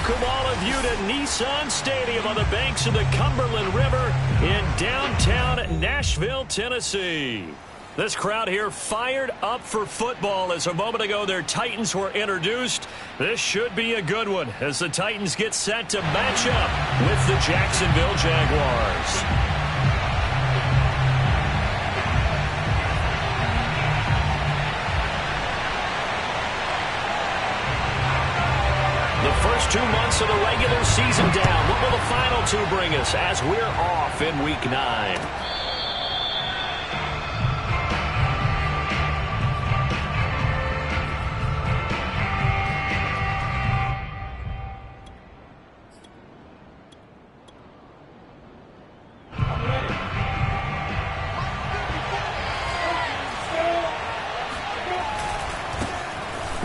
welcome all of you to Nissan Stadium on the banks of the Cumberland River in downtown Nashville, Tennessee. This crowd here fired up for football as a moment ago their Titans were introduced. This should be a good one as the Titans get set to match up with the Jacksonville Jaguars. The first 2 months of the regular season down. What will the final two bring us as we're off in Week 9?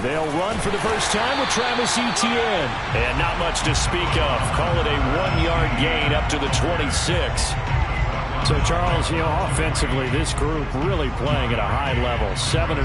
They'll run for the first time with Travis Etienne. And not much to speak of. Call it a 1-yard gain up to the 26. So, Charles, offensively, this group really playing at a high level, 7-0.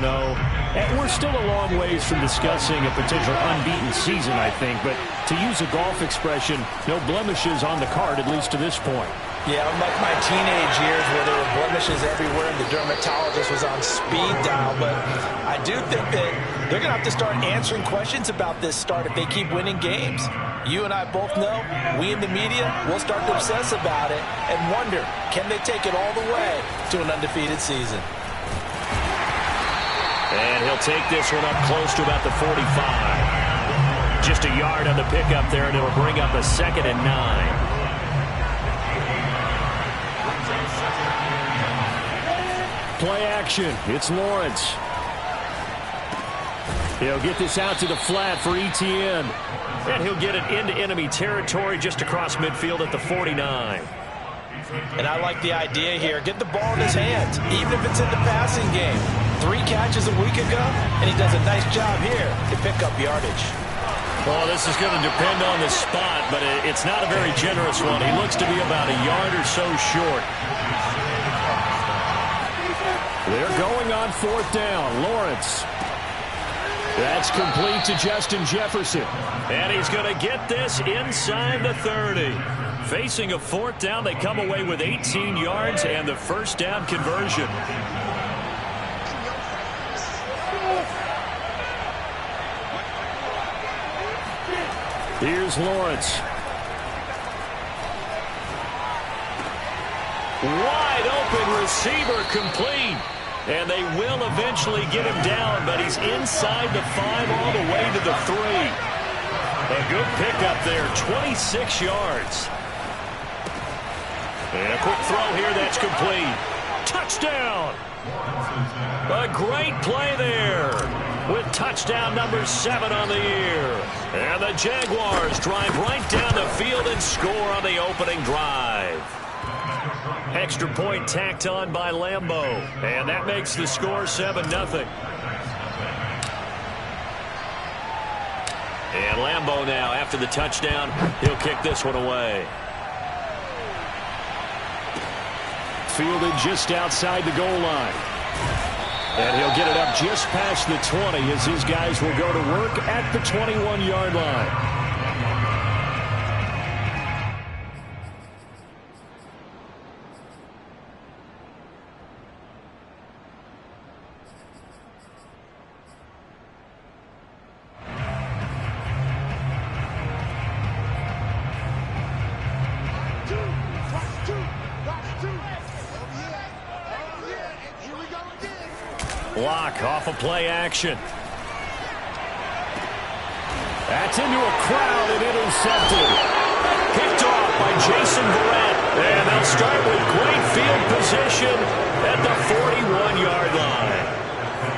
And we're still a long ways from discussing a potential unbeaten season, I think. But to use a golf expression, no blemishes on the card, at least to this point. Yeah, unlike my teenage years where there were blemishes everywhere and the dermatologist was on speed dial. But I do think that they're going to have to start answering questions about this start if they keep winning games. You and I both know, we in the media will start to obsess about it and wonder, can they take it all the way to an undefeated season? And he'll take this one up close to about the 45. Just a yard on the pickup there, and it'll bring up a 2nd and 9. Play action. It's Lawrence. He'll get this out to the flat for Etienne. And he'll get it into enemy territory just across midfield at the 49. And I like the idea here. Get the ball in his hands, even if it's in the passing game. 3 catches a week ago, and he does a nice job here to pick up yardage. Well, this is going to depend on the spot, but it's not a very generous one. He looks to be about a yard or so short. They're going on 4th down. Lawrence. That's complete to Justin Jefferson. And he's going to get this inside the 30. Facing a 4th down, they come away with 18 yards and the first down conversion. Here's Lawrence. Wide open receiver complete. And they will eventually get him down, but he's inside the 5 all the way to the 3. A good pickup there, 26 yards. And a quick throw here that's complete. Touchdown! A great play there with touchdown number 7 on the year. And the Jaguars drive right down the field and score on the opening drive. Extra point tacked on by Lambeau. And that makes the score 7-0. And Lambeau now, after the touchdown, he'll kick this one away. Fielded just outside the goal line. And he'll get it up just past the 20 as his guys will go to work at the 21-yard line. Block off of play action. That's into a crowd and intercepted. Picked off by Jason Verrett. And they'll start with great field position at the 41-yard line.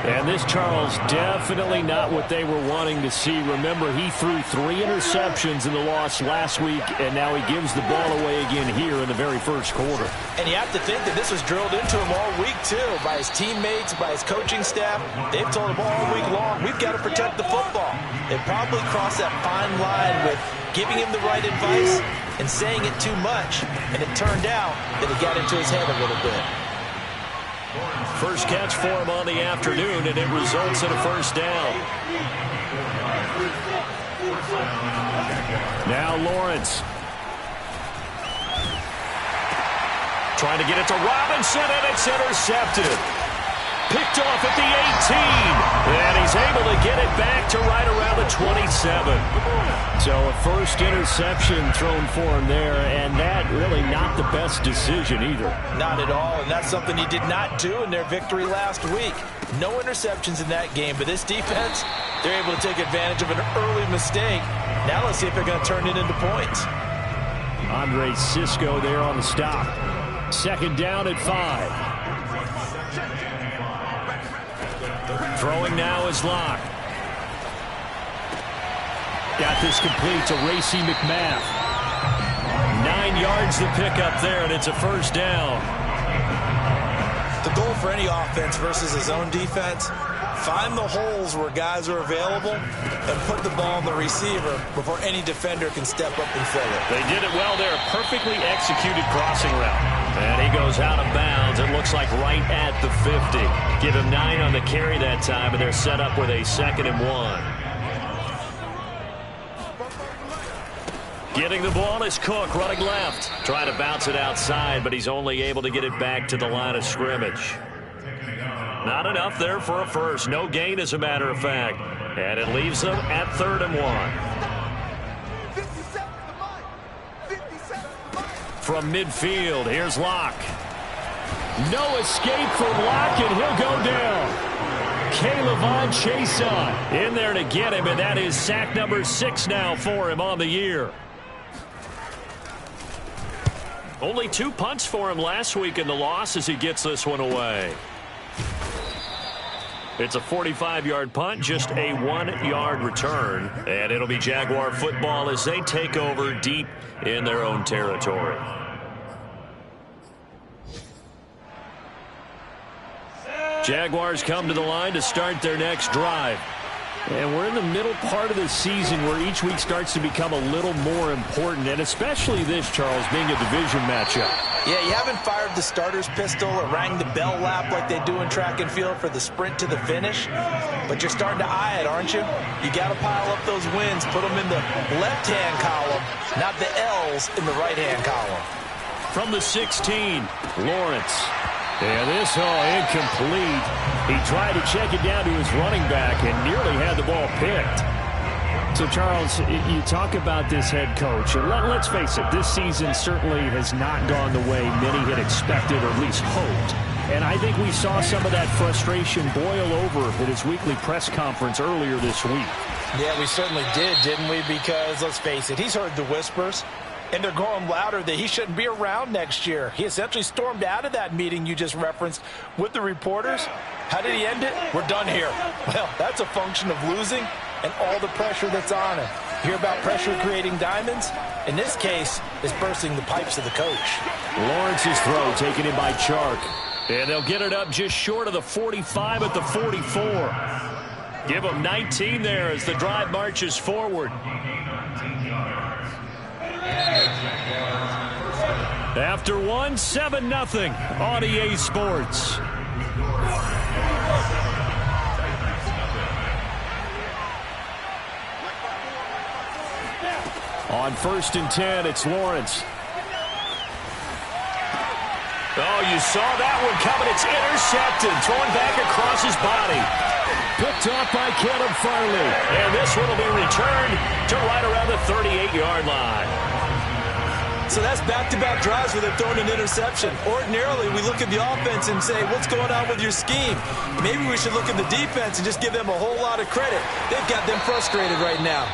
And this, Charles, definitely not what they were wanting to see. Remember, he threw 3 interceptions in the loss last week, and now he gives the ball away again here in the very first quarter. And you have to think that this was drilled into him all week, too, by his teammates, by his coaching staff. They've told him all week long, we've got to protect the football. It probably crossed that fine line with giving him the right advice and saying it too much. And it turned out that it got into his head a little bit. First catch for him on the afternoon, and it results in a first down. Now Lawrence. Trying to get it to Robinson, and it's intercepted. Picked off at the 18. And he's able to get it back to right around the 27. So a first interception thrown for him there, and that really not the best decision either. Not at all, and that's something he did not do in their victory last week. No interceptions in that game, but this defense, they're able to take advantage of an early mistake. Now let's see if they're going to turn it into points. Andre Cisco there on the stop. Second down at 5. Throwing now is Locke. Got this complete to Racey McMath. 9 yards to pick up there, and it's a first down. The goal for any offense versus his own defense, find the holes where guys are available and put the ball on the receiver before any defender can step up and fill it. They did it well there. Perfectly executed crossing route. And he goes out of bounds. It looks like right at the 50. Give him 9 on the carry that time, and they're set up with a 2nd and 1. Getting the ball is Cook running left. Trying to bounce it outside, but he's only able to get it back to the line of scrimmage. Not enough there for a first. No gain, as a matter of fact. And it leaves them at 3rd and 1. From midfield, here's Locke. No escape from Locke, and he'll go down. K'Lavon Chason in there to get him, and that is sack number 6 now for him on the year. Only 2 punts for him last week in the loss as he gets this one away. It's a 45-yard punt, just a 1-yard return, and it'll be Jaguar football as they take over deep in their own territory. Jaguars come to the line to start their next drive. And we're in the middle part of the season where each week starts to become a little more important, and especially this, Charles, being a division matchup. Yeah, you haven't fired the starter's pistol or rang the bell lap like they do in track and field for the sprint to the finish, but you're starting to eye it, aren't you? You got to pile up those wins, put them in the left-hand column, not the L's in the right-hand column. From the 16, Lawrence. And this incomplete. He tried to check it down to his running back and nearly had the ball picked. So, Charles, you talk about this head coach. And let's face it, this season certainly has not gone the way many had expected or at least hoped. And I think we saw some of that frustration boil over at his weekly press conference earlier this week. Yeah, we certainly did, didn't we? Because, let's face it, he's heard the whispers. And they're going louder that he shouldn't be around next year. He essentially stormed out of that meeting you just referenced with the reporters. How did he end it? We're done here. Well, that's a function of losing and all the pressure that's on him. Hear about pressure creating diamonds? In this case, it's bursting the pipes of the coach. Lawrence's throw taken in by Chark. And they'll get it up just short of the 45 at the 44. Give them 19 there as the drive marches forward. After 1, 7-0 on EA Sports. On 1st and 10, it's Lawrence. Oh, you saw that one coming. It's intercepted. Thrown back across his body. Picked off by Caleb Farley. And this one will be returned to right around the 38-yard line. So that's back-to-back drives where they've thrown an interception. Ordinarily, we look at the offense and say, what's going on with your scheme? Maybe we should look at the defense and just give them a whole lot of credit. They've got them frustrated right now.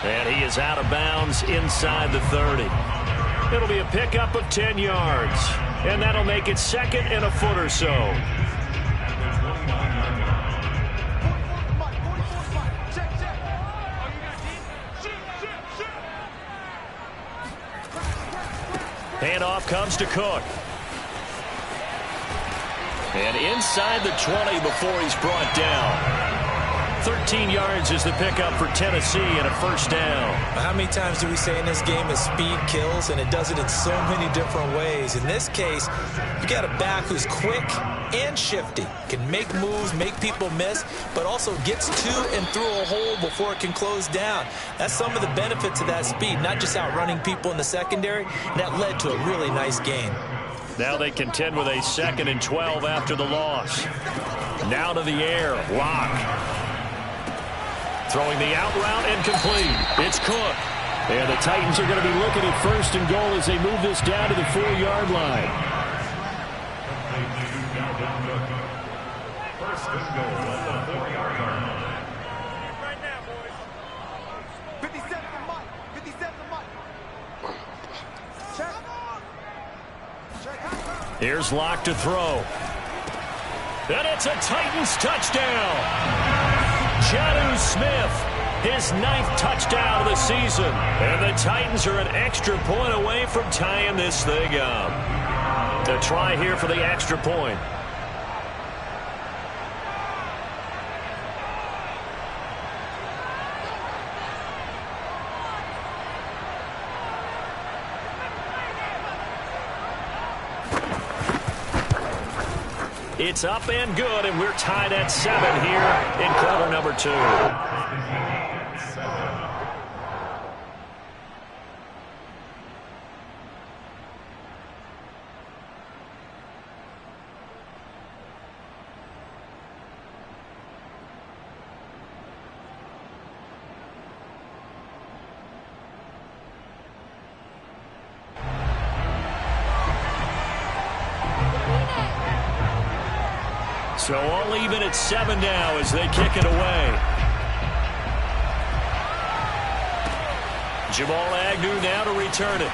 And he is out of bounds inside the 30. It'll be a pickup of 10 yards. And that'll make it 2nd and a foot or so. Handoff comes to Cook. And inside the 20 before he's brought down. 13 yards is the pickup for Tennessee and a first down. How many times do we say in this game is speed kills, and it does it in so many different ways. In this case, you got a back who's quick and shifty, can make moves, make people miss, but also gets to and through a hole before it can close down. That's some of the benefits of that speed, not just outrunning people in the secondary, and that led to a really nice gain. Now they contend with a 2nd and 12 after the loss. Now to the air, Lock. Throwing the out route and complete. It's Cook. And the Titans are going to be looking at 1st and goal as they move this down to the 4-yard line. 1st and goal at the 4-yard line. Right now, boys. 57 to Mike. 57 to Mike. Check. Here's Lock to throw. And it's a Titans touchdown. Jonnu Smith, his 9th touchdown of the season. And the Titans are an extra point away from tying this thing up. A try here for the extra point. It's up and good, and we're tied at 7 here in quarter number 2. So all even at 7 now as they kick it away. Jamal Agnew now to return it.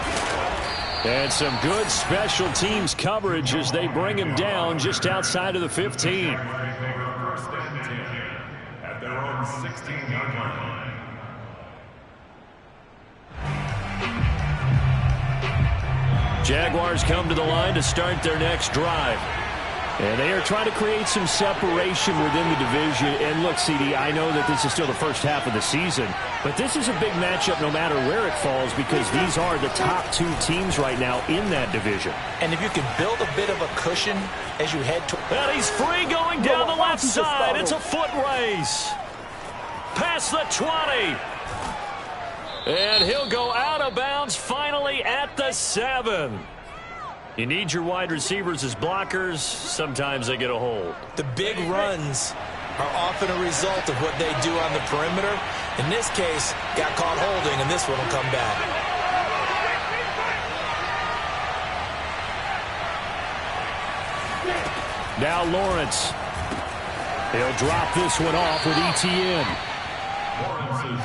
And some good special teams coverage as they bring him down just outside of the 15. 1st and 10 at their own 16-yard line. Jaguars come to the line to start their next drive. And they are trying to create some separation within the division. And look, CD, I know that this is still the first half of the season, but this is a big matchup no matter where it falls because these are the top 2 teams right now in that division. And if you can build a bit of a cushion as you head to... And he's free going down the left side. It's a foot race. Past the 20. And he'll go out of bounds finally at the 7. You need your wide receivers as blockers. Sometimes they get a hold. The big runs are often a result of what they do on the perimeter. In this case, got caught holding, and this one will come back. Now Lawrence. He'll drop this one off with ETN.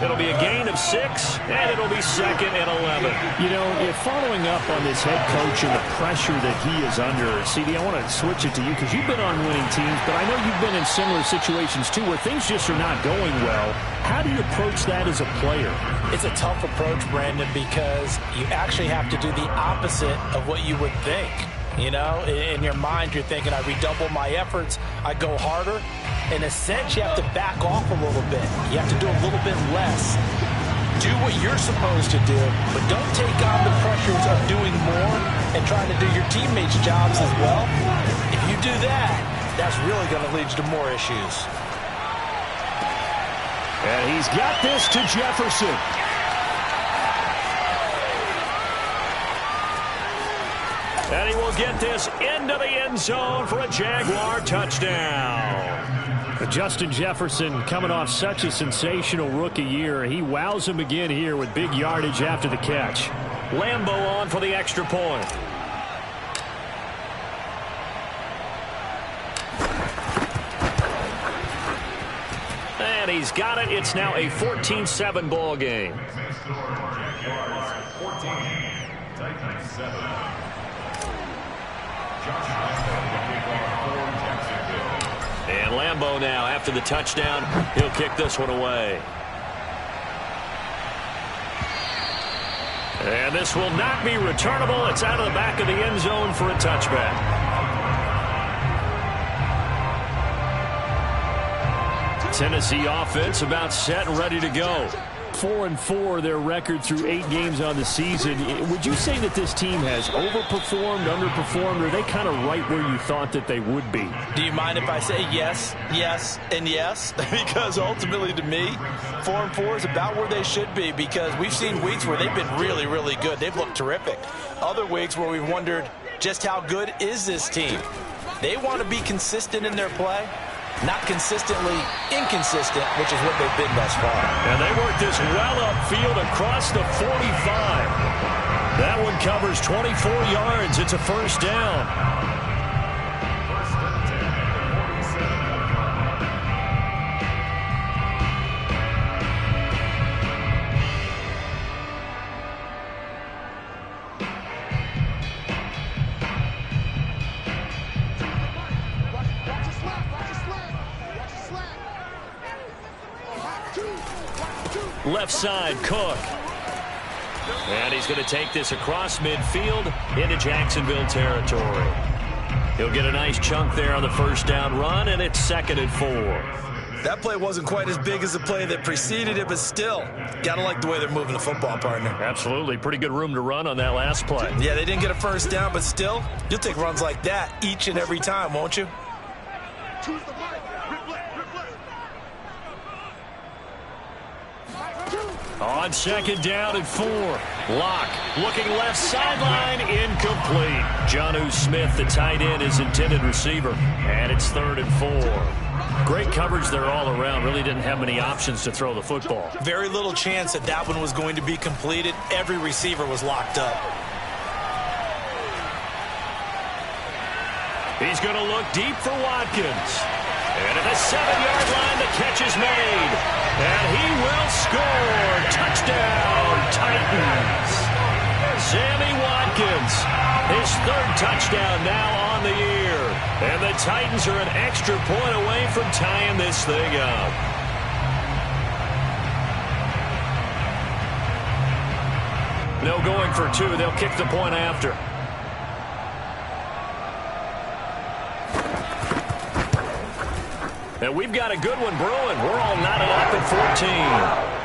It'll be a gain of 6, and it'll be 2nd and 11. You know, if following up on this head coach and the pressure that he is under, CD, I want to switch it to you because you've been on winning teams, but I know you've been in similar situations too where things just are not going well. How do you approach that as a player? It's a tough approach, Brandon, because you actually have to do the opposite of what you would think. You know, in your mind, you're thinking, I redouble my efforts, I go harder. In a sense, you have to back off a little bit. You have to do a little bit less. Do what you're supposed to do, but don't take on the pressures of doing more and trying to do your teammates' jobs as well. If you do that, that's really going to lead you to more issues. And he's got this to Jefferson. And he will get this into the end zone for a Jaguar touchdown. Justin Jefferson coming off such a sensational rookie year. He wows him again here with big yardage after the catch. Lambeau on for the extra point. And he's got it. It's now a 14-7 ball game. Jaguars 14, Titans 7. And Lambeau now, after the touchdown, he'll kick this one away. And this will not be returnable. It's out of the back of the end zone for a touchback. Tennessee offense about set and ready to go. 4-4 their record through 8 games on the season. Would you say that this team has overperformed, underperformed, or are they kind of right where you thought that they would be? Do you mind if I say yes, yes, and yes? Because ultimately to me, 4-4 is about where they should be, because we've seen weeks where they've been really, really good. They've looked terrific. Other weeks where we've wondered just how good is this team. They want to be consistent in their play. Not consistently inconsistent, which is what they've been thus far. And they work this well upfield across the 45. That one covers 24 yards. It's a first down. Left side, Cook. And he's going to take this across midfield into Jacksonville territory. He'll get a nice chunk there on the first down run, and it's 2nd and 4. That play wasn't quite as big as the play that preceded it, but still, got to like the way they're moving the football, partner. Absolutely. Pretty good room to run on that last play. Yeah, they didn't get a first down, but still, you'll take runs like that each and every time, won't you? Choose the right. On 2nd down and 4. Lock looking left sideline, incomplete. Jonnu Smith, the tight end, is intended receiver. And it's 3rd and 4. Great coverage there all around. Really didn't have many options to throw the football. Very little chance that that one was going to be completed. Every receiver was locked up. He's going to look deep for Watkins. And at the 7-yard line, the catch is made. And he will score. Touchdown, Titans. Sammy Watkins, his 3rd touchdown now on the year. And the Titans are an extra point away from tying this thing up. No going for 2. They'll kick the point after. And we've got a good one brewing. We're all knotted up at 14.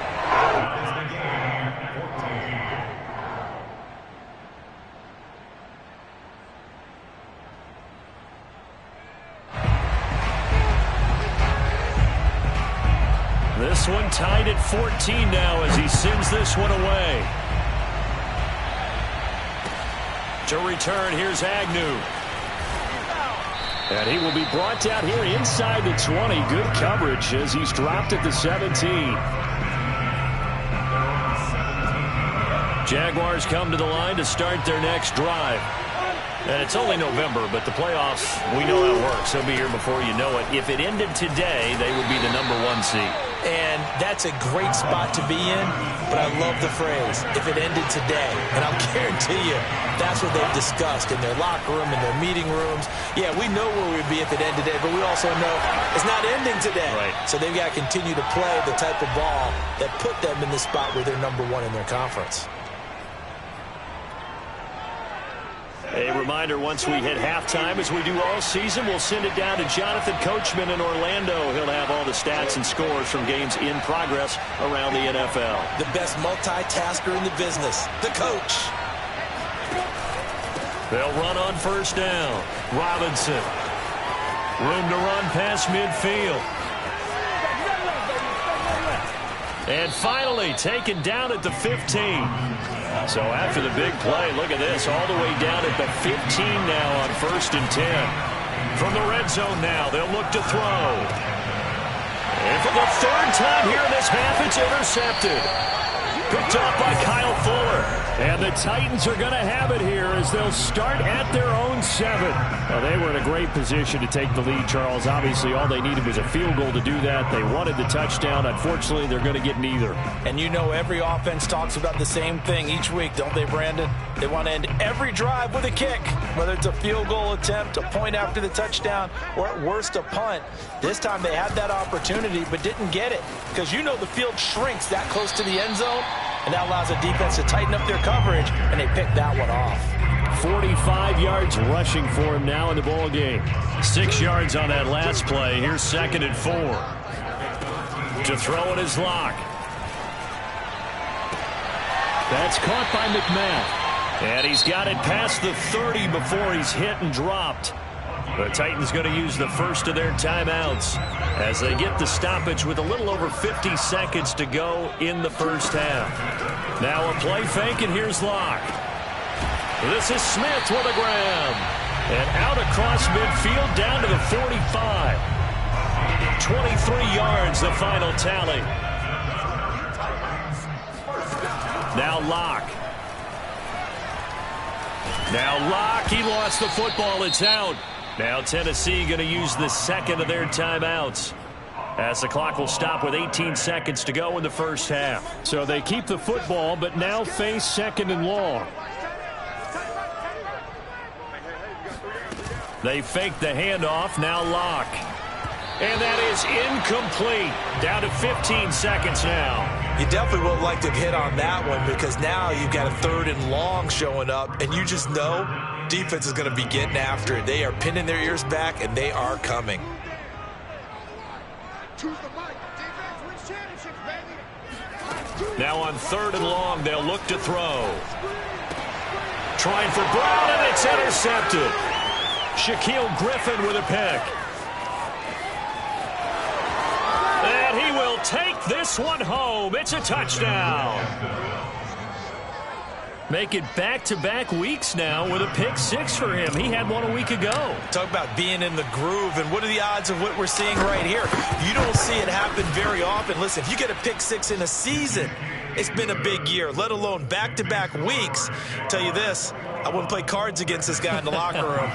This one tied at 14 now as he sends this one away. To return, here's Agnew. And he will be brought down here inside the 20. Good coverage as he's dropped at the 17. Jaguars come to the line to start their next drive. And it's only November, but the playoffs, we know how it works. They'll be here before you know it. If it ended today, they would be the #1 seed. And that's a great spot to be in, but I love the phrase, if it ended today. And I'll guarantee you, that's what they've discussed in their locker room, in their meeting rooms. Yeah, we know where we'd be if it ended today, but we also know it's not ending today. Right. So they've got to continue to play the type of ball that put them in the spot where they're #1 in their conference. A reminder, once we hit halftime, as we do all season, we'll send it down to Jonathan Coachman in Orlando. He'll have all the stats and scores from games in progress around the NFL. The best multitasker in the business, the coach. They'll run on first down. Robinson. Room to run past midfield. And finally taken down at the 15. So after the big play, look at this, all the way down at the 15 now on 1st and 10. From the red zone now, they'll look to throw. And for the 3rd time here in this half, it's intercepted. Picked off by Kyle Fuller. And the Titans are going to have it here as they'll start at their own 7. Well, they were in a great position to take the lead, Charles. Obviously, all they needed was a field goal to do that. They wanted the touchdown. Unfortunately, they're going to get neither. And you know every offense talks about the same thing each week, don't they, Brandon? They want to end every drive with a kick, whether it's a field goal attempt, a point after the touchdown, or at worst a punt. This time they had that opportunity but didn't get it because you know the field shrinks that close to the end zone, and that allows the defense to tighten up their coverage, and they picked that one off. 45 yards rushing for him now in the ball game. 6 yards on that last play. Here's 2nd and 4. To throw in his lock. That's caught by McMath. And he's got it past the 30 before he's hit and dropped. The Titans going to use the first of their timeouts as they get the stoppage with a little over 50 seconds to go in the first half. Now a play fake, and here's Locke. This is Smith with a grab. And out across midfield down to the 45. 23 yards, the final tally. Now Locke. Now Locke, he lost the football. It's out. Now Tennessee going to use the second of their timeouts as the clock will stop with 18 seconds to go in the first half. So they keep the football, but now face second and long. They fake the handoff. Now Locke. And that is incomplete. Down to 15 seconds now. You definitely would like to hit on that one because now you've got a third and long showing up, and you just know defense is going to be getting after it. They are pinning their ears back, and they are coming. Now on third and long, they'll look to throw. Trying for Brown, and it's intercepted. Shaquille Griffin with a pick. And he will take this one home. It's a touchdown. Make it back-to-back weeks now with a pick six for him. He had one a week ago. Talk about being in the groove, and what are the odds of what we're seeing right here? You don't see it happen very often. Listen, if you get a pick six in a season, it's been a big year, let alone back-to-back weeks. Tell you this, I wouldn't play cards against this guy in the locker room.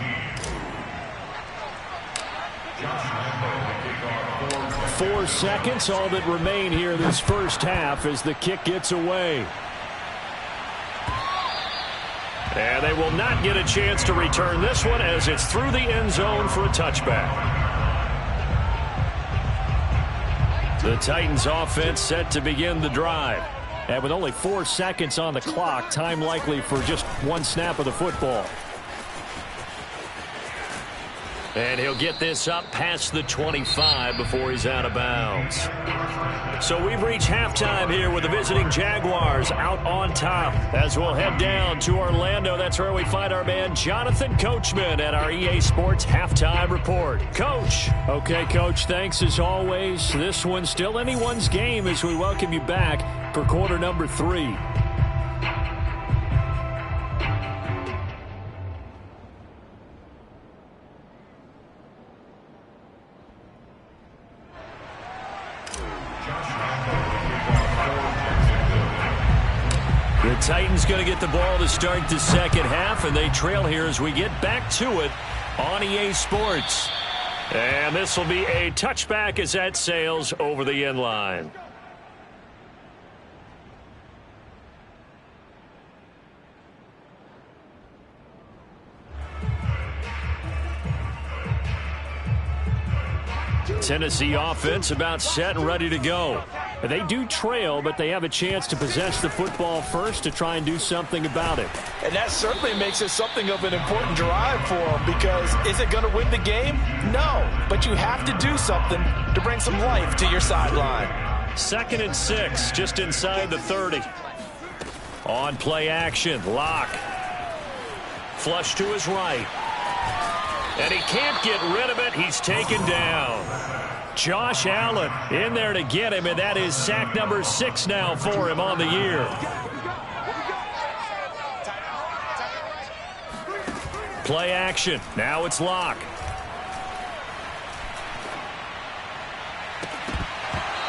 4 seconds, all that remain here this first half as the kick gets away. And they will not get a chance to return this one as it's through the end zone for a touchback. The Titans offense set to begin the drive. And with only 4 seconds on the clock, time likely for just one snap of the football. And he'll get this up past the 25 before he's out of bounds. So we've reached halftime here with the visiting Jaguars out on top. As we'll head down to Orlando, that's where we find our man Jonathan Coachman at our EA Sports Halftime Report. Coach. Okay, Coach, thanks as always. This one's still anyone's game as we welcome you back for quarter number 3. The Titans going to get the ball to start the second half, and they trail here as we get back to it on EA Sports. And this will be a touchback as that sails over the end line. Tennessee offense about set and ready to go. They do trail, but they have a chance to possess the football first to try and do something about it. And that certainly makes it something of an important drive for them, because is it going to win the game? No, but you have to do something to bring some life to your sideline. 2nd and 6, just inside the 30. On play action, Locke. Flush to his right. And he can't get rid of it. He's taken down. Josh Allen in there to get him, and that is sack number 6 now for him on the year. Play action. Now it's Locke.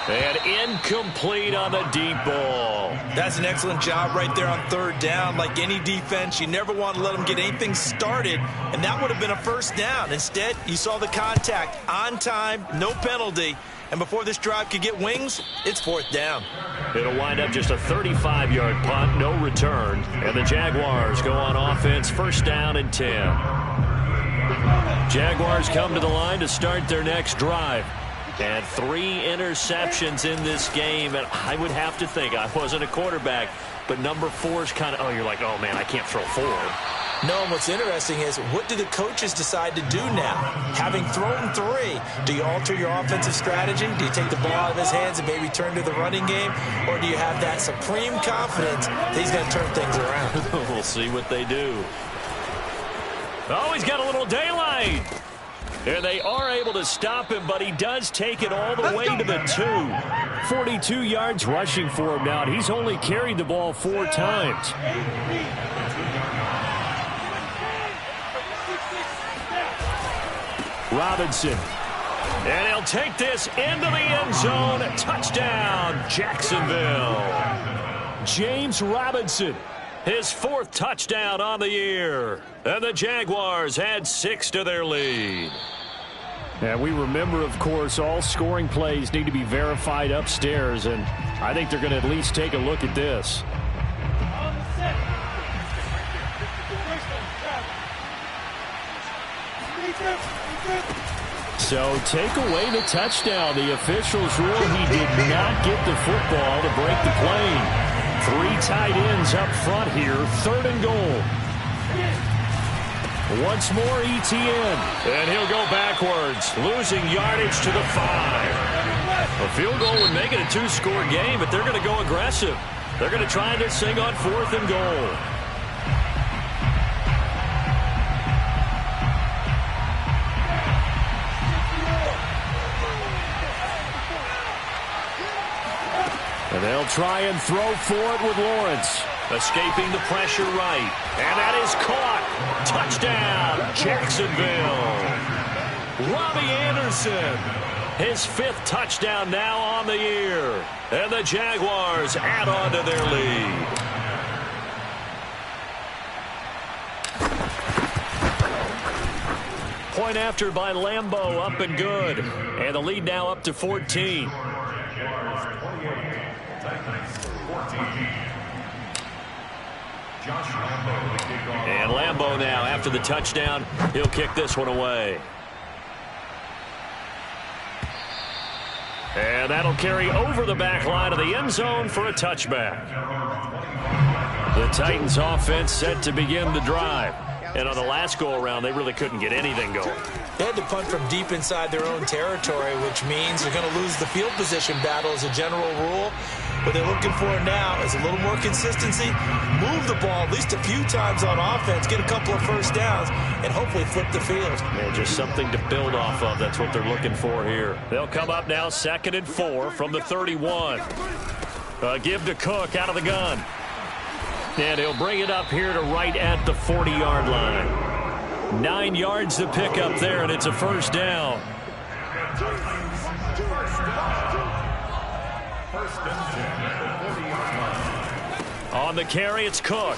And incomplete on the deep ball. That's an excellent job right there on 3rd down. Like any defense, you never want to let them get anything started, and that would have been a first down. Instead, you saw the contact on time, no penalty, and before this drive could get wings, it's 4th down. It'll wind up just a 35-yard punt, no return, and the Jaguars go on offense, 1st down and 10. Jaguars come to the line to start their next drive. And 3 interceptions in this game, and I would have to think, I wasn't a quarterback, but number 4 is kind of, oh, you're like, oh, man, I can't throw 4. No, and what's interesting is, what do the coaches decide to do now? Having thrown 3, do you alter your offensive strategy? Do you take the ball out of his hands and maybe turn to the running game? Or do you have that supreme confidence that he's going to turn things around? We'll see what they do. Oh, he's got a little daylight. And they are able to stop him, but he does take it all the way to the 2. 42 yards rushing for him now, and he's only carried the ball 4 times. Robinson. And he'll take this into the end zone. Touchdown, Jacksonville. James Robinson, his 4th touchdown on the year. And the Jaguars add 6 to their lead. And we remember, of course, all scoring plays need to be verified upstairs, and I think they're going to at least take a look at this. So take away the touchdown. The officials rule he did not get the football to break the play. 3 tight ends up front here, 3rd and goal. Once more, ETN. And he'll go backwards, losing yardage to the 5. A field goal would make it a 2-score game, but they're going to go aggressive. They're going to try this thing on 4th and goal. And they'll try and throw for it with Lawrence. Escaping the pressure right. And that is caught. Touchdown, Jacksonville. Robbie Anderson, his 5th touchdown now on the year. And the Jaguars add on to their lead. Point after by Lambeau, up and good. And the lead now up to 14. And Lambeau now, after the touchdown, he'll kick this one away. And that'll carry over the back line of the end zone for a touchback. The Titans offense set to begin the drive. And on the last go-around, they really couldn't get anything going. They had to punt from deep inside their own territory, which means they're going to lose the field position battle as a general rule. What they're looking for now is a little more consistency, move the ball at least a few times on offense, get a couple of first downs, and hopefully flip the field. Yeah, just something to build off of. That's what they're looking for here. They'll come up now 2nd and 4 from the 31. Give to Cook out of the gun. And he'll bring it up here to right at the 40-yard line. 9 yards to pick up there, and it's a first down. On the carry, it's Cook.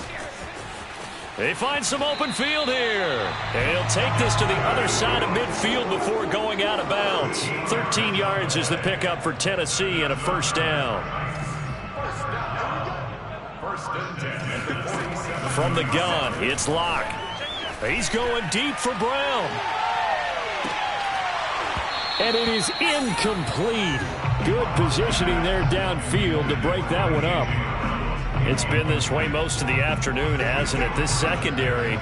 They find some open field here. And he'll take this to the other side of midfield before going out of bounds. 13 yards is the pickup for Tennessee and a first down. From the gun, it's Locke. He's going deep for Brown. And it is incomplete. Good positioning there downfield to break that one up. It's been this way most of the afternoon, hasn't it? This secondary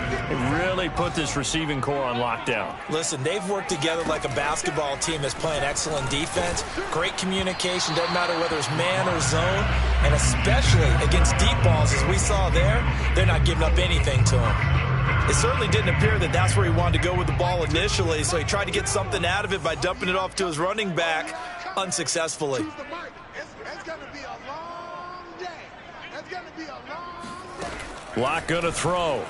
really put this receiving core on lockdown. Listen, they've worked together like a basketball team that's playing excellent defense. Great communication, doesn't matter whether it's man or zone. And especially against deep balls, as we saw there, they're not giving up anything to him. It certainly didn't appear that that's where he wanted to go with the ball initially, so he tried to get something out of it by dumping it off to his running back unsuccessfully. Locke going to throw.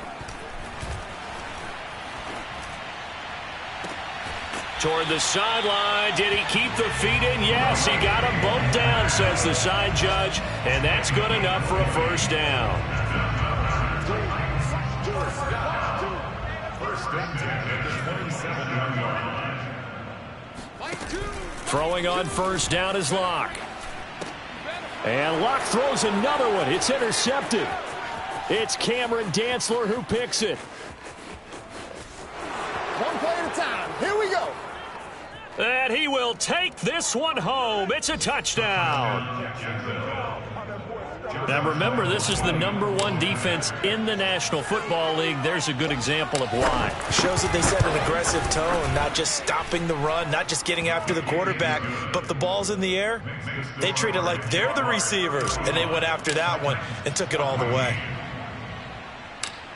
Toward the sideline. Did he keep the feet in? Yes, he got him both down, says the side judge. And that's good enough for a first down. Throwing on first down is Locke. And Locke throws another one. It's intercepted. It's Cameron Dantzler who picks it. One play at a time. Here we go. And he will take this one home. It's a touchdown. Now remember, this is the #1 defense in the National Football League. There's a good example of why. Shows that they set an aggressive tone, not just stopping the run, not just getting after the quarterback, but if the ball's in the air, they treat it like they're the receivers, and they went after that one and took it all the way.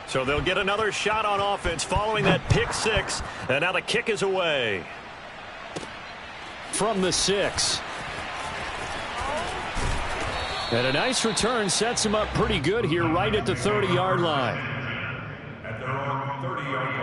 So they'll get another shot on offense following that pick six, and now the kick is away. From the 6. And a nice return sets him up pretty good here right at the 30-yard line. At their own 30-yard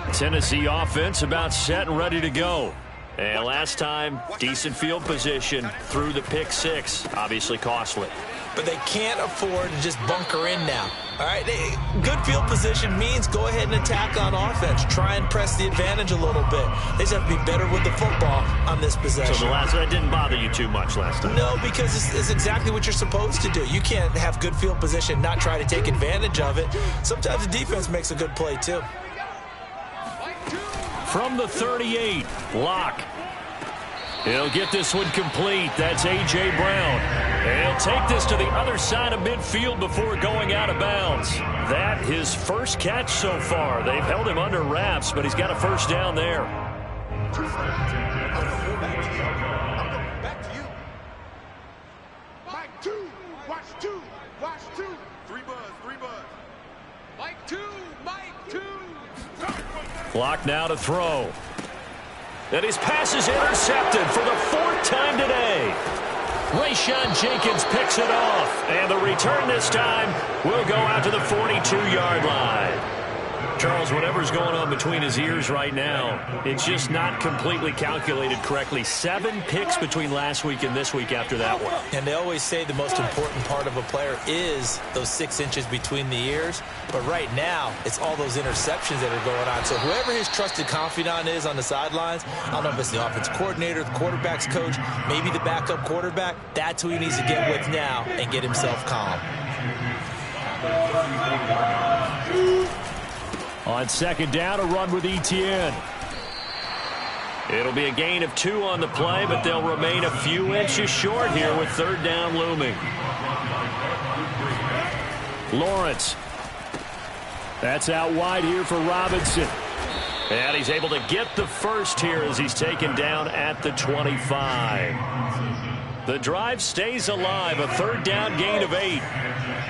line. Tennessee offense about set and ready to go. And last time, decent field position through the pick six. Obviously costly. But they can't afford to just bunker in now. All right, good field position means go ahead and attack on offense. Try and press the advantage a little bit. They just have to be better with the football on this possession. So that didn't bother you too much last time? No, because it's exactly what you're supposed to do. You can't have good field position, not try to take advantage of it. Sometimes the defense makes a good play, too. From the 38, Locke. He'll get this one complete. That's A.J. Brown. He'll take this to the other side of midfield before going out of bounds. That his first catch so far. They've held him under wraps, but he's got a first down there. Back to you. Mike 2. Watch 2. Watch 2. 3 buzz. Mike 2. Mike 2. Clock now to throw. And his pass is intercepted for the 4th time today. Rayshawn Jenkins picks it off. And the return this time will go out to the 42-yard line. Charles, whatever's going on between his ears right now, it's just not completely calculated correctly. 7 picks between last week and this week after that one. And they always say the most important part of a player is those 6 inches between the ears. But right now, it's all those interceptions that are going on. So whoever his trusted confidant is on the sidelines, I don't know if it's the offense coordinator, the quarterback's coach, maybe the backup quarterback, that's who he needs to get with now and get himself calm. On second down, a run with Etienne. It'll be a gain of 2 on the play, but they'll remain a few inches short here with 3rd down looming. Lawrence. That's out wide here for Robinson. And he's able to get the first here as he's taken down at the 25. The drive stays alive, a 3rd down gain of 8.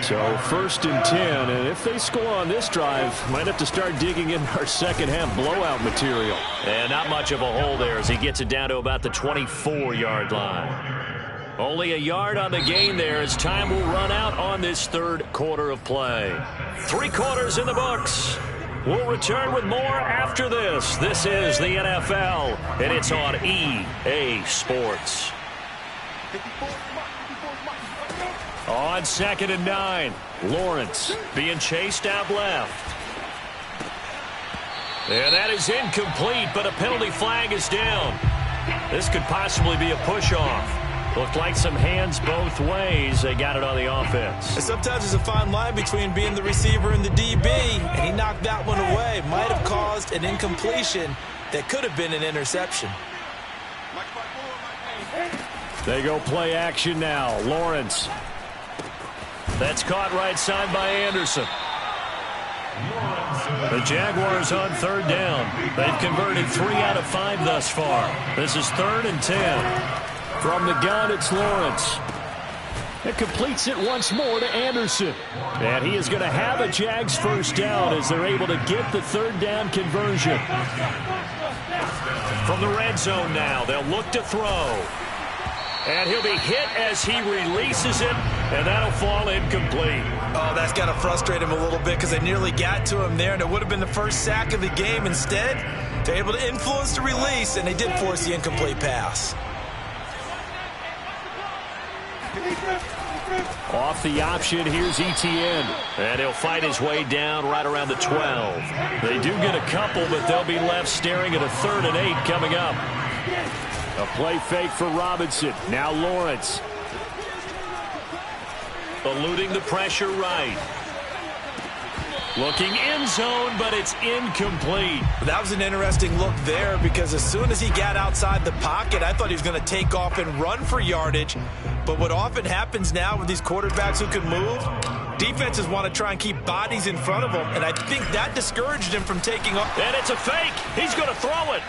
So 1st and 10, and if they score on this drive, might have to start digging in our second half blowout material. And not much of a hole there as he gets it down to about the 24-yard line. Only a yard on the gain there as time will run out on this 3rd quarter of play. 3 quarters in the books. We'll return with more after this. This is the NFL, and it's on EA Sports. On 2nd and 9, Lawrence being chased out left. And that is incomplete, but a penalty flag is down. This could possibly be a push-off. Looked like some hands both ways. They got it on the offense. And sometimes there's a fine line between being the receiver and the DB, and he knocked that one away. Might have caused an incompletion that could have been an interception. they go play action now. Lawrence. That's caught right side by Anderson. The Jaguars on 3rd down. They've converted 3 out of 5 thus far. This is 3rd and 10. From the gun, it's Lawrence. It completes it once more to Anderson. And he is going to have a Jags first down as they're able to get the 3rd down conversion. From the red zone now, they'll look to throw. And he'll be hit as he releases it, and that'll fall incomplete. Oh, that's got to frustrate him a little bit because they nearly got to him there, and it would have been the first sack of the game. Instead, they're able to influence the release, and they did force the incomplete pass. Off the option, here's Etienne. And he'll fight his way down right around the 12. They do get a couple, but they'll be left staring at a 3rd and 8 coming up. A play fake for Robinson. Now Lawrence. Eluding the pressure right. Looking end zone, but it's incomplete. That was an interesting look there because as soon as he got outside the pocket, I thought he was going to take off and run for yardage. But what often happens now with these quarterbacks who can move, defenses want to try and keep bodies in front of them, and I think that discouraged him from taking off. And it's a fake. He's going to throw it.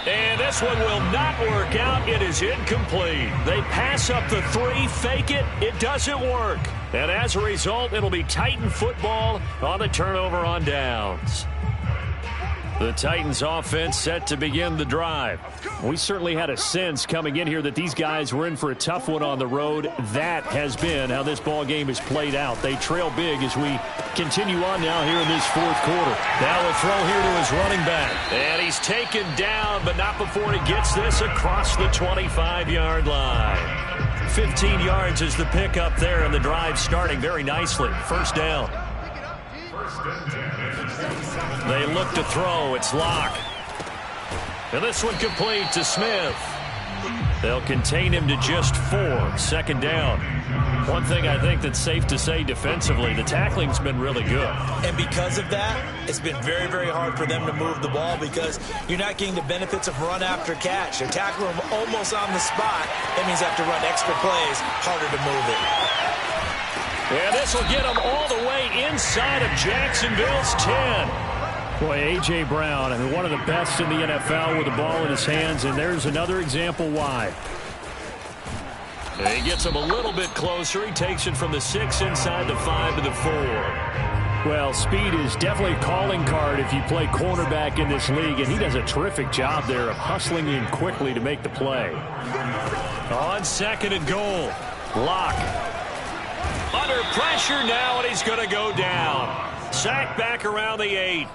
And this one will not work out. It is incomplete. They pass up the 3, fake it. It doesn't work. And as a result, it'll be Titan football on the turnover on downs. The Titans offense set to begin the drive. We certainly had a sense coming in here that these guys were in for a tough one on the road. That has been how this ball game is played out. They trail big as we continue on now here in this fourth quarter. Now a throw here to his running back. And he's taken down, but not before he gets this across the 25-yard line. 15 yards is the pickup there, and the drive starting very nicely. First down. They look to throw. It's Locke. And this one complete to Smith. They'll contain him to just 4. Second down. One thing I think that's safe to say defensively, the tackling's been really good. And because of that, it's been very, very hard for them to move the ball because you're not getting the benefits of run after catch. They're tackling them almost on the spot. That means they have to run extra plays, harder to move it. And this will get them all the way inside of Jacksonville's 10. Boy, A.J. Brown, I mean, one of the best in the NFL with the ball in his hands, and there's another example why. And he gets him a little bit closer. He takes it from the 6 inside the 5 to the 4. Well, speed is definitely a calling card if you play cornerback in this league, and he does a terrific job there of hustling in quickly to make the play. On second and goal, Locke. Under pressure now, and he's going to go down. Sacked back around the 8. I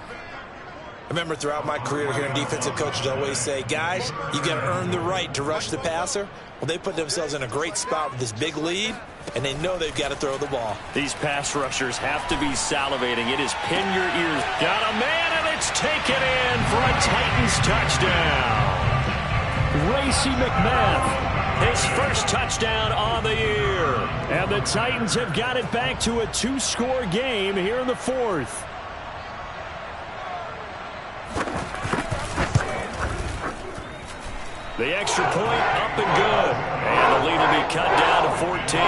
remember throughout my career hearing defensive coaches always say, guys, you got to earn the right to rush the passer. Well, they put themselves in a great spot with this big lead, and they know they've got to throw the ball. These pass rushers have to be salivating. It is pin your ears. Got a man, and it's taken in for a Titans touchdown. Racey McMath, his first touchdown on the year. And the Titans have got it back to a 2-score game here in the fourth. The extra point up and good. And the lead will be cut down to 14.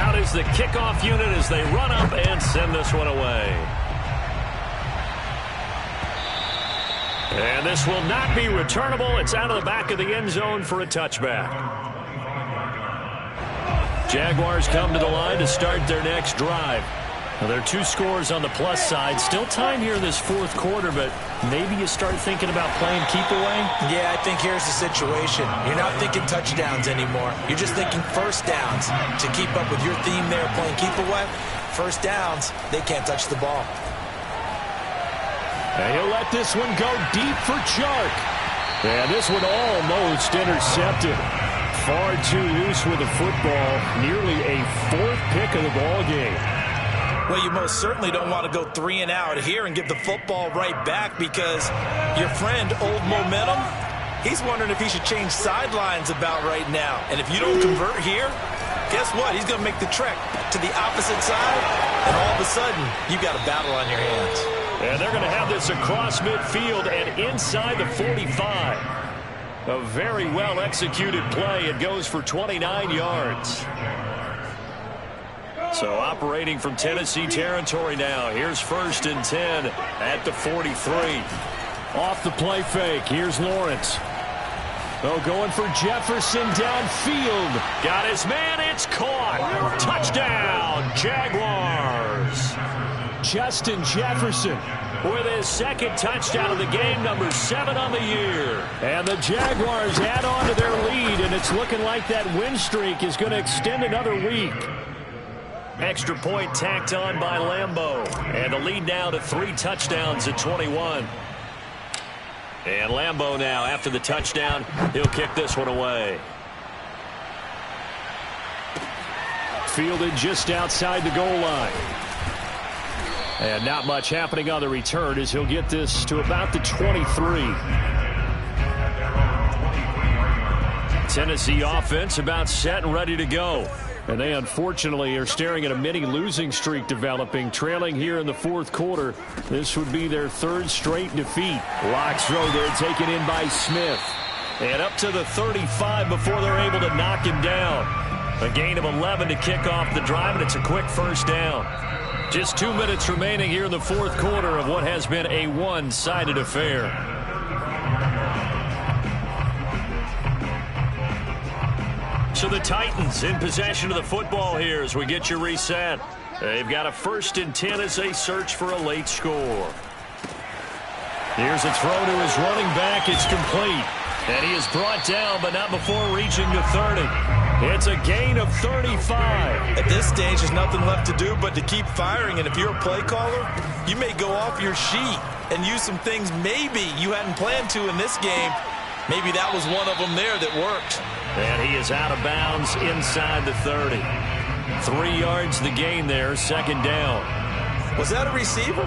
Out is the kickoff unit as they run up and send this one away. And this will not be returnable. It's out of the back of the end zone for a touchback. Jaguars come to the line to start their next drive. Well, there are 2 scores on the plus side. Still time here in this fourth quarter, but maybe you start thinking about playing keep away? Yeah, I think here's the situation. You're not thinking touchdowns anymore. You're just thinking first downs. To keep up with your theme there, playing keep away, first downs, they can't touch the ball. And he'll let this one go deep for Chark. And this one almost intercepted. Far too loose with the football. Nearly a 4th pick of the ball game. Well, you most certainly don't want to go 3 and out here and give the football right back because your friend, Old Momentum, he's wondering if he should change sidelines about right now. And if you don't convert here, guess what? He's going to make the trek to the opposite side, and all of a sudden, you've got a battle on your hands. And they're going to have this across midfield and inside the 45. A very well-executed play. It goes for 29 yards. So operating from Tennessee territory now. Here's 1st and 10 at the 43. Off the play fake. Here's Lawrence. Oh, going for Jefferson downfield. Got his man. It's caught. Touchdown, Jaguars. Justin Jefferson with his 2nd touchdown of the game, number 7 on the year. And the Jaguars add on to their lead, and it's looking like that win streak is going to extend another week. Extra point tacked on by Lambeau. And the lead now to 3 touchdowns at 21. And Lambeau now, after the touchdown, he'll kick this one away. Fielded just outside the goal line. And not much happening on the return as he'll get this to about the 23. Tennessee offense about set and ready to go. And they unfortunately are staring at a mini losing streak developing, trailing here in the fourth quarter. This would be their third straight defeat. Lock's throw there taken in by Smith. And up to the 35 before they're able to knock him down. A gain of 11 to kick off the drive, and it's a quick first down. Just 2 minutes remaining here in the fourth quarter of what has been a one-sided affair. So the Titans in possession of the football here as we get you reset. They've got a 1st and 10 as they search for a late score. Here's a throw to his running back. It's complete. And he is brought down, but not before reaching the 30. It's a gain of 35. At this stage, there's nothing left to do but to keep firing. And if you're a play caller, you may go off your sheet and use some things maybe you hadn't planned to in this game. Maybe that was one of them there that worked. And he is out of bounds inside the 30. 3 yards the gain there, 2nd down. Was that a receiver?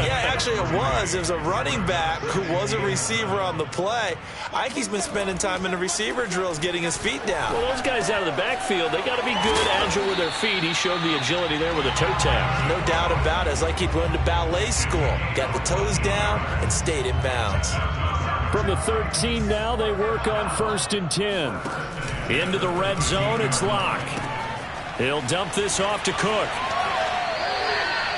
Yeah, actually it was. It was a running back who was a receiver on the play. I think he's been spending time in the receiver drills getting his feet down. Well, those guys out of the backfield, they got to be good, agile with their feet. He showed the agility there with a toe tap. No doubt about it. It's like he'd gone to ballet school. Got the toes down and stayed in bounds. From the 13 now, they work on 1st and 10. Into the red zone, it's Locke. He'll dump this off to Cook.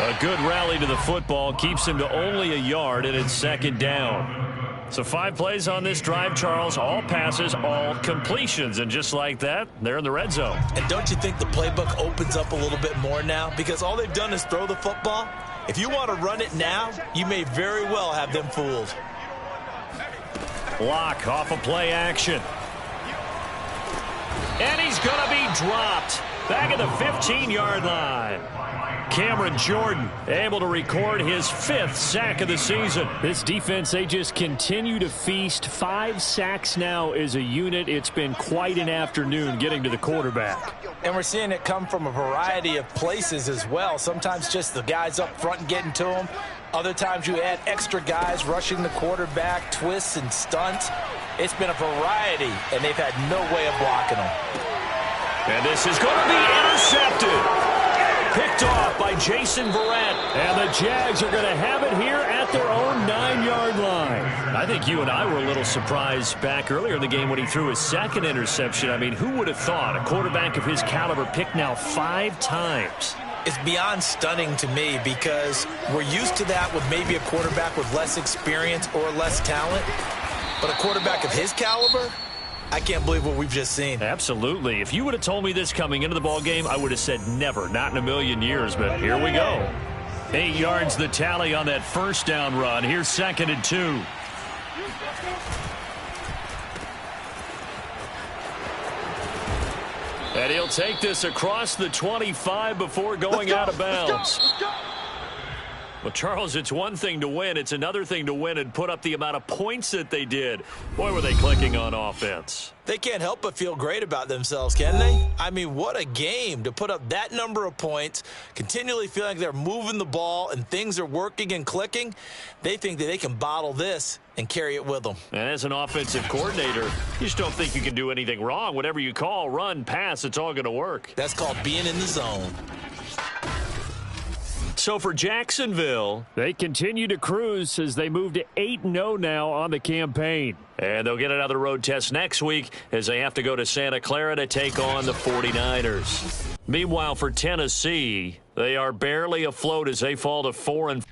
A good rally to the football keeps him to only a yard, and it's 2nd down. So 5 plays on this drive, Charles. All passes, all completions. And just like that, they're in the red zone. And don't you think the playbook opens up a little bit more now? Because all they've done is throw the football. If you want to run it now, you may very well have them fooled. Locke off a play action. And he's going to be dropped back at the 15-yard line. Cameron Jordan able to record his 5th sack of the season. This defense, they just continue to feast. 5 sacks now as a unit. It's been quite an afternoon getting to the quarterback. And we're seeing it come from a variety of places as well. Sometimes just the guys up front and getting to them. Other times you add extra guys rushing the quarterback, twists and stunts. It's been a variety, and they've had no way of blocking them. And this is going to be intercepted. Picked off by Jason Verrett. And the Jags are going to have it here at their own 9-yard line. I think you and I were a little surprised back earlier in the game when he threw his 2nd interception. I mean, who would have thought a quarterback of his caliber picked now 5 times? It's beyond stunning to me because we're used to that with maybe a quarterback with less experience or less talent. But a quarterback of his caliber, I can't believe what we've just seen. Absolutely. If you would have told me this coming into the ballgame, I would have said never, not in a million years, but here we go. 8 yards the tally on that 1st down run. Here's 2nd and 2. And he'll take this across the 25 before going out of bounds. Well, Charles, it's one thing to win. It's another thing to win and put up the amount of points that they did. Boy, were they clicking on offense. They can't help but feel great about themselves, can they? I mean, what a game to put up that number of points, continually feeling like they're moving the ball and things are working and clicking. They think that they can bottle this and carry it with them. And as an offensive coordinator, you just don't think you can do anything wrong. Whatever you call, run, pass, it's all going to work. That's called being in the zone. So for Jacksonville, they continue to cruise as they move to 8-0 now on the campaign. And they'll get another road test next week as they have to go to Santa Clara to take on the 49ers. Meanwhile, for Tennessee, they are barely afloat as they fall to 4-4.